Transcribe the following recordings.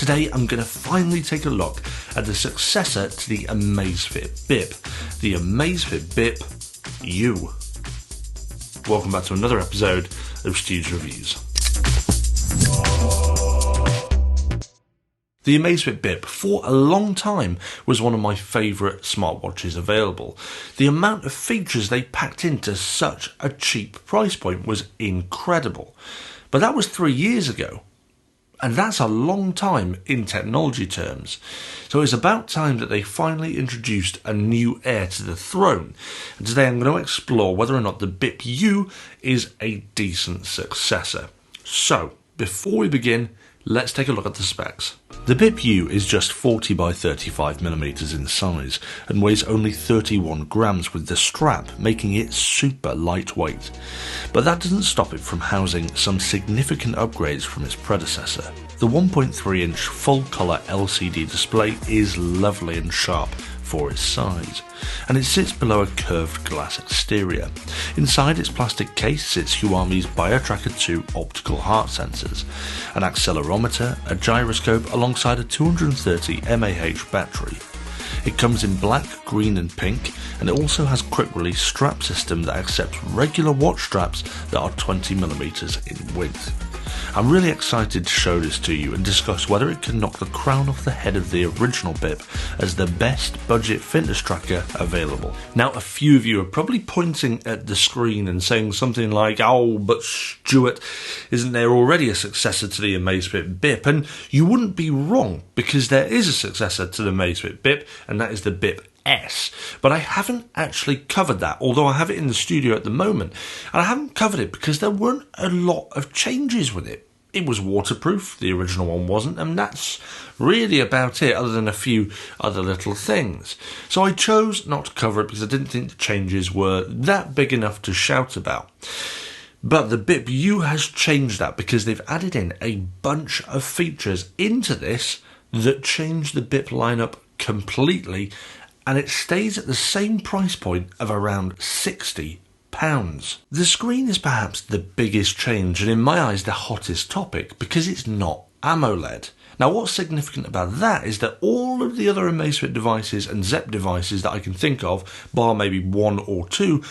Today I'm going to finally take a look at the successor to the Amazfit Bip, the Amazfit Bip U. Welcome back to another episode of STU'S Reviews. The Amazfit Bip, for a long time, was one of my favourite smartwatches available. The amount of features they packed into such a cheap price point was incredible. But that was 3 years ago. And that's a long time in technology terms. So it's about time that they finally introduced a new heir to the throne. And today I'm going to explore whether or not the Bip U is a decent successor. So, before we begin, let's take a look at the specs. The Bip U is just 40 by 35mm in size and weighs only 31 grams with the strap, making it super lightweight. But that doesn't stop it from housing some significant upgrades from its predecessor. The 1.3-inch full-colour LCD display is lovely and sharp for its size, and it sits below a curved glass exterior. Inside its plastic case sits Huami's BioTracker 2 optical heart sensors, an accelerometer, a gyroscope alongside a 230 mAh battery. It comes in black, green and pink, and it also has quick release strap system that accepts regular watch straps that are 20mm in width. I'm really excited to show this to you and discuss whether it can knock the crown off the head of the original Bip as the best budget fitness tracker available. Now, a few of you are probably pointing at the screen and saying something like, "Oh, but Stuart, isn't there already a successor to the Amazfit Bip?" And you wouldn't be wrong, because there is a successor to the Amazfit Bip, and that is the Bip S, but I haven't actually covered that, although I have it in the studio at the moment, and I haven't covered it because there weren't a lot of changes with it. It was waterproof, the original one wasn't, and that's really about it, other than a few other little things. So I chose not to cover it because I didn't think the changes were that big enough to shout about. But the Bip U has changed that because they've added in a bunch of features into this that change the Bip lineup completely, and it stays at the same price point of around £60. The screen is perhaps the biggest change, and in my eyes the hottest topic, because it's not AMOLED. Now, what's significant about that is that all of the other Amazfit devices and Zepp devices that I can think of, bar maybe one or two,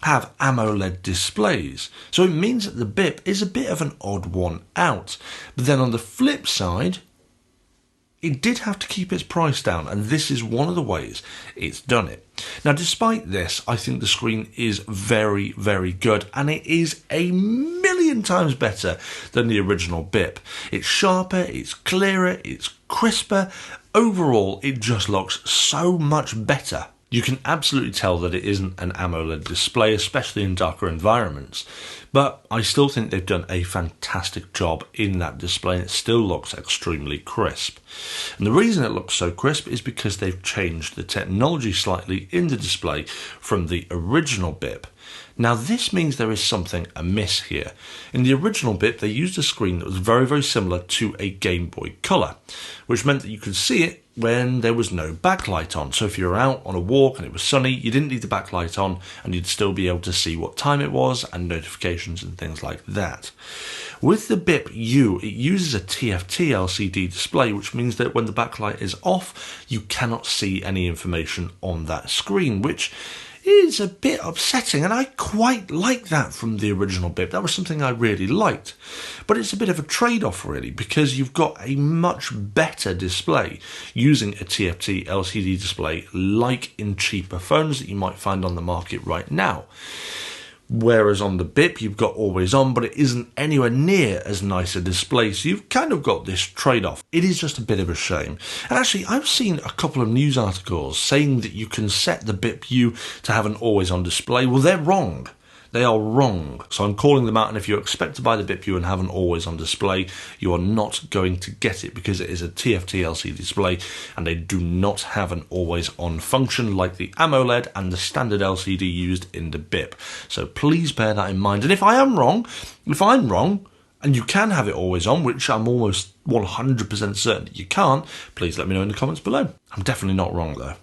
have AMOLED displays. So it means that the Bip is a bit of an odd one out. But then on the flip side, it did have to keep its price down, and this is one of the ways it's done it. Now, despite this, I think the screen is very, very good, and it is a million times better than the original Bip. It's sharper, it's clearer, it's crisper. Overall, it just looks so much better. You can absolutely tell that it isn't an AMOLED display, especially in darker environments. But I still think they've done a fantastic job in that display, and it still looks extremely crisp. And the reason it looks so crisp is because they've changed the technology slightly in the display from the original Bip. Now, this means there is something amiss here. In the original Bip, they used a screen that was very, very similar to a Game Boy Color, which meant that you could see it when there was no backlight on. So if you were out on a walk and it was sunny, you didn't need the backlight on, and you'd still be able to see what time it was and notifications and things like that. With the Bip U, it uses a TFT LCD display, which means that when the backlight is off, you cannot see any information on that screen, which is a bit upsetting, and I quite like that from the original Bip. That was something I really liked. But it's a bit of a trade-off, really, because you've got a much better display using a TFT LCD display like in cheaper phones that you might find on the market right now. Whereas on the Bip, you've got always on, but it isn't anywhere near as nice a display, so you've kind of got this trade-off. It is just a bit of a shame. And actually, I've seen a couple of news articles saying that you can set the Bip U to have an always-on display. Well, they're wrong. They are wrong. So I'm calling them out, and if you expect to buy the Bip U and have an always-on display, you are not going to get it, because it is a TFT LCD display, and they do not have an always-on function like the AMOLED and the standard LCD used in the Bip. So please bear that in mind. And if I'm wrong, and you can have it always on, which I'm almost 100% certain that you can't, please let me know in the comments below. I'm definitely not wrong, though.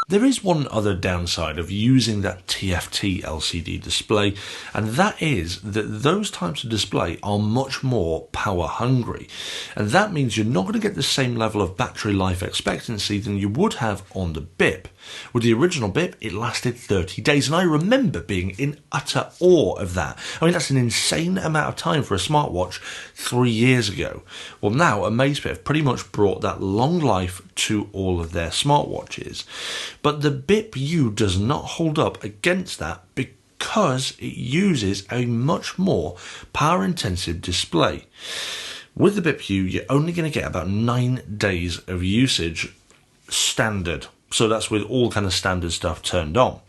There is one other downside of using that TFT LCD display, and that is that those types of display are much more power hungry, and that means you're not going to get the same level of battery life expectancy than you would have on the Bip. With the original Bip, it lasted 30 days, and I remember being in utter awe of that. I mean, that's an insane amount of time for a smartwatch 3 years ago. Well, now Amazfit have pretty much brought that long life to all of their smartwatches. But the BIP U does not hold up against that because it uses a much more power-intensive display. With the BIP U, you're only going to get about 9 days of usage standard. So that's with all kind of standard stuff turned on.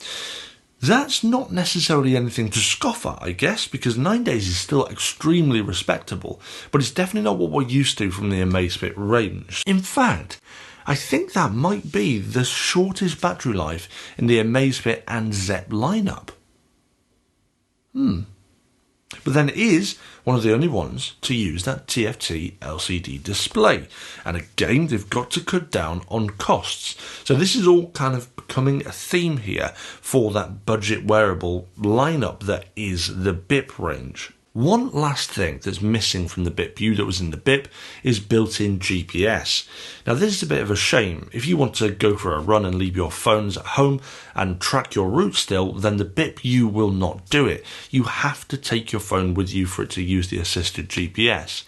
That's not necessarily anything to scoff at, I guess, because 9 days is still extremely respectable, but it's definitely not what we're used to from the Amazfit range. In fact, I think that might be the shortest battery life in the Amazfit and Zepp lineup. But then it is one of the only ones to use that TFT LCD display. And again, they've got to cut down on costs. So this is all kind of becoming a theme here for that budget wearable lineup that is the Bip range. One last thing that's missing from the BIP U that was in the Bip is built-in GPS. Now this is a bit of a shame. If you want to go for a run and leave your phones at home and track your route still, then the BIP U will not do it. You have to take your phone with you for it to use the assisted GPS.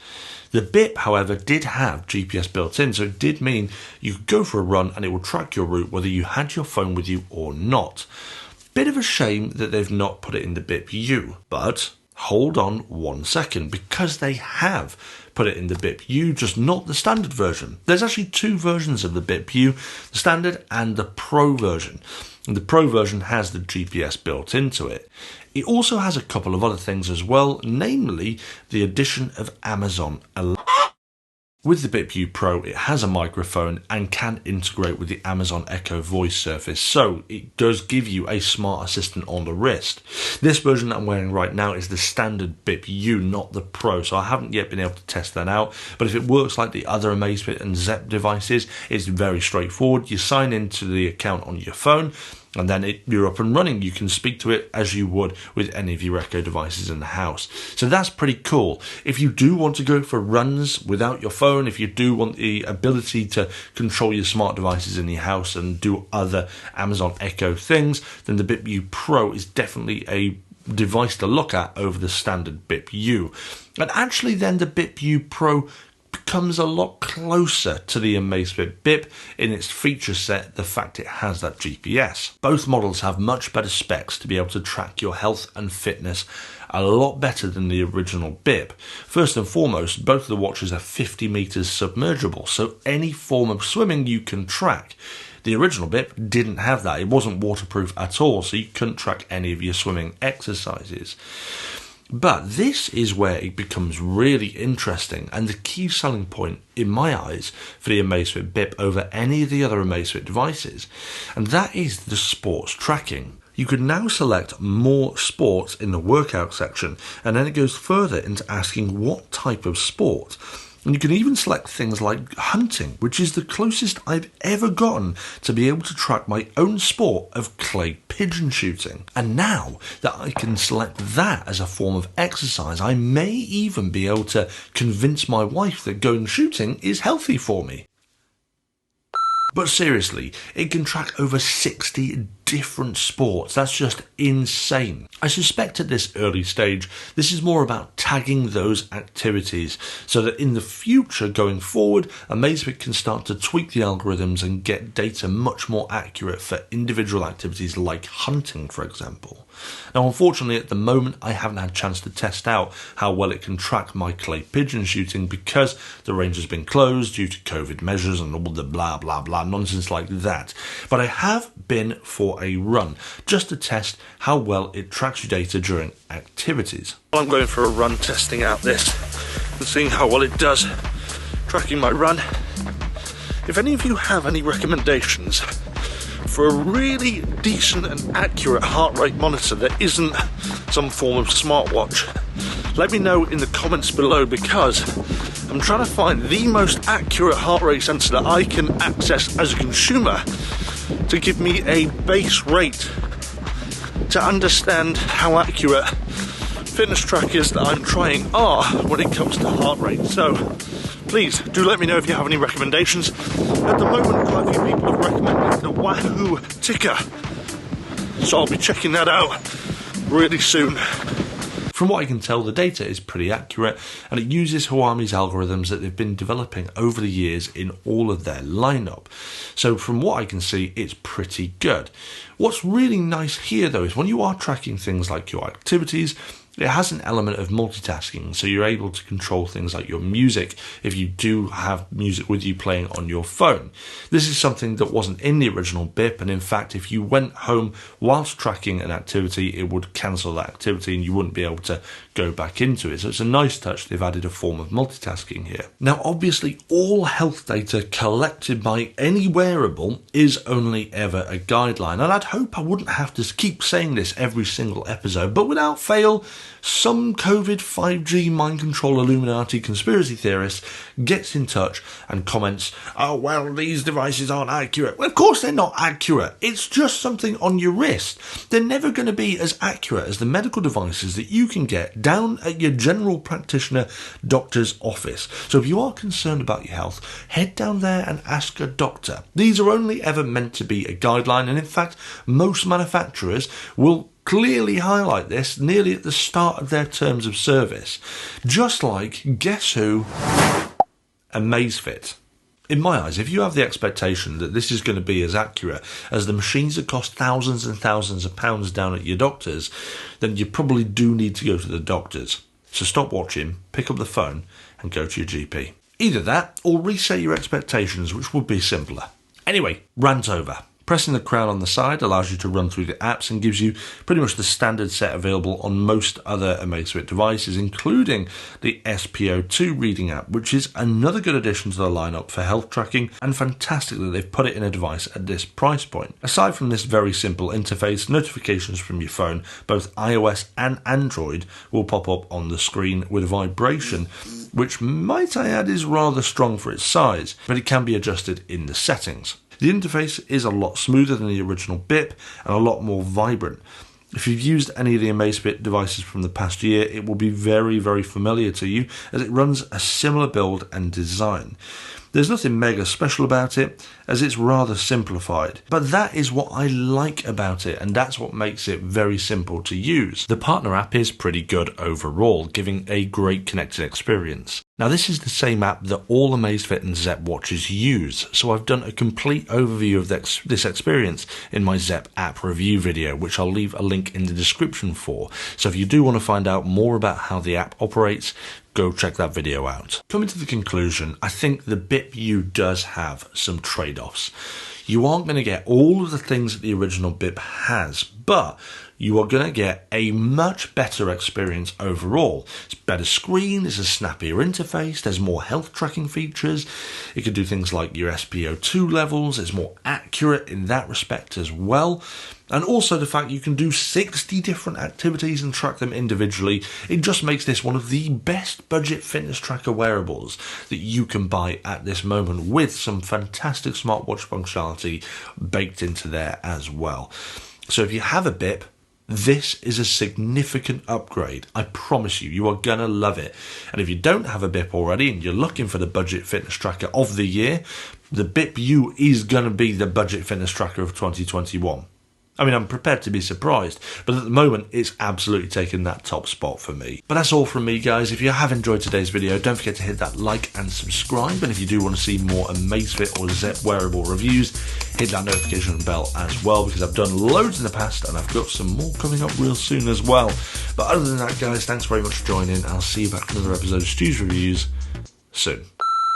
The Bip, however, did have GPS built in, so it did mean you could go for a run and it will track your route whether you had your phone with you or not. Bit of a shame that they've not put it in the BIP U, but hold on 1 second, because they have put it in the BIP U, just not the standard version. There's actually 2 versions of the BIP U, the standard and the Pro version. And the Pro version has the GPS built into it. It also has a couple of other things as well, namely the addition of Amazon Alexa. With the BIP U Pro, it has a microphone and can integrate with the Amazon Echo voice surface, so it does give you a smart assistant on the wrist. This version that I'm wearing right now is the standard BIP U, not the Pro, so I haven't yet been able to test that out, but if it works like the other Amazfit and Zepp devices, it's very straightforward. You sign into the account on your phone, and then you're up and running. You can speak to it as you would with any of your Echo devices in the house. So that's pretty cool. If you do want to go for runs without your phone, if you do want the ability to control your smart devices in your house and do other Amazon Echo things, then the BIP U Pro is definitely a device to look at over the standard BIP U. And actually then the BIP U Pro becomes a lot closer to the Amazfit Bip in its feature set, the fact it has that GPS. Both models have much better specs to be able to track your health and fitness a lot better than the original Bip. First and foremost, both of the watches are 50 meters submergible, so any form of swimming you can track. The original Bip didn't have that. It wasn't waterproof at all, so you couldn't track any of your swimming exercises. But this is where it becomes really interesting, and the key selling point, in my eyes, for the Amazfit Bip over any of the other Amazfit devices, and that is the sports tracking. You can now select more sports in the workout section, and then it goes further into asking what type of sport. And you can even select things like hunting, which is the closest I've ever gotten to be able to track my own sport of clay pigeon shooting. And now that I can select that as a form of exercise, I may even be able to convince my wife that going shooting is healthy for me. But seriously, it can track over 60 different sports. That's just insane. I suspect at this early stage, this is more about tagging those activities so that in the future going forward, Amazfit can start to tweak the algorithms and get data much more accurate for individual activities like hunting, for example. Now, unfortunately, at the moment, I haven't had a chance to test out how well it can track my clay pigeon shooting because the range has been closed due to COVID measures and all the blah, blah, blah nonsense like that. But I have been for a run just to test how well it tracks your data during activities. I'm going for a run testing out this and seeing how well it does tracking my run. If any of you have any recommendations for a really decent and accurate heart rate monitor that isn't some form of smartwatch, let me know in the comments below, because I'm trying to find the most accurate heart rate sensor that I can access as a consumer to give me a base rate to understand how accurate fitness trackers that I'm trying are when it comes to heart rate. So please do let me know if you have any recommendations. At the moment, quite a few people have recommended the Wahoo ticker, so I'll be checking that out really soon. From what I can tell, the data is pretty accurate, and it uses Xiaomi's algorithms that they've been developing over the years in all of their lineup. So from what I can see, it's pretty good. What's really nice here though is when you are tracking things like your activities, it has an element of multitasking, so you're able to control things like your music if you do have music with you playing on your phone. This is something that wasn't in the original Bip, and in fact if you went home whilst tracking an activity, it would cancel that activity and you wouldn't be able to go back into it. So it's a nice touch. They've added a form of multitasking here. Now obviously all health data collected by any wearable is only ever a guideline, and I'd hope I wouldn't have to keep saying this every single episode, but without fail, some COVID 5G mind control Illuminati conspiracy theorist gets in touch and comments, oh well, these devices aren't accurate. Well, of course they're not accurate. It's just something on your wrist. They're never going to be as accurate as the medical devices that you can get down at your general practitioner doctor's office. So if you are concerned about your health, head down there and ask a doctor. These are only ever meant to be a guideline, and in fact most manufacturers will clearly highlight this nearly at the start of their terms of service. Just like, guess who? Amazfit. In my eyes, if you have the expectation that this is going to be as accurate as the machines that cost thousands and thousands of pounds down at your doctor's, then you probably do need to go to the doctor's. So stop watching, pick up the phone and go to your GP. Either that or reset your expectations, which would be simpler. Anyway, rant over. Pressing the crown on the side allows you to run through the apps and gives you pretty much the standard set available on most other Amazfit devices, including the SPO2 reading app, which is another good addition to the lineup for health tracking, and fantastic that they've put it in a device at this price point. Aside from this very simple interface, notifications from your phone, both iOS and Android, will pop up on the screen with a vibration, which might I add is rather strong for its size, but it can be adjusted in the settings. The interface is a lot smoother than the original Bip and a lot more vibrant. If you've used any of the Amazfit devices from the past year, it will be very, very familiar to you as it runs a similar build and design. There's nothing mega special about it, as it's rather simplified, but that is what I like about it, and that's what makes it very simple to use. The partner app is pretty good overall, giving a great connected experience. Now this is the same app that all Amazfit and Zepp watches use, so I've done a complete overview of this experience in my Zepp app review video, which I'll leave a link in the description for. So if you do want to find out more about how the app operates, go check that video out. Coming to the conclusion, I think the BIP U does have some trade-offs. You aren't going to get all of the things that the original Bip has, but you are going to get a much better experience overall. It's a better screen, it's a snappier interface, there's more health tracking features, it can do things like your SPO2 levels, it's more accurate in that respect as well. And also the fact you can do 60 different activities and track them individually, it just makes this one of the best budget fitness tracker wearables that you can buy at this moment, with some fantastic smartwatch functionality baked into there as well. So if you have a Bip, this is a significant upgrade. I promise you, you are gonna love it. And if you don't have a Bip already and you're looking for the budget fitness tracker of the year, the BIP U is gonna be the budget fitness tracker of 2021. I mean, I'm prepared to be surprised, but at the moment, it's absolutely taken that top spot for me. But that's all from me, guys. If you have enjoyed today's video, don't forget to hit that like and subscribe. And if you do want to see more Amazfit or Zepp wearable reviews, hit that notification bell as well, because I've done loads in the past and I've got some more coming up real soon as well. But other than that, guys, thanks very much for joining. I'll see you back in another episode of STU'S Reviews soon.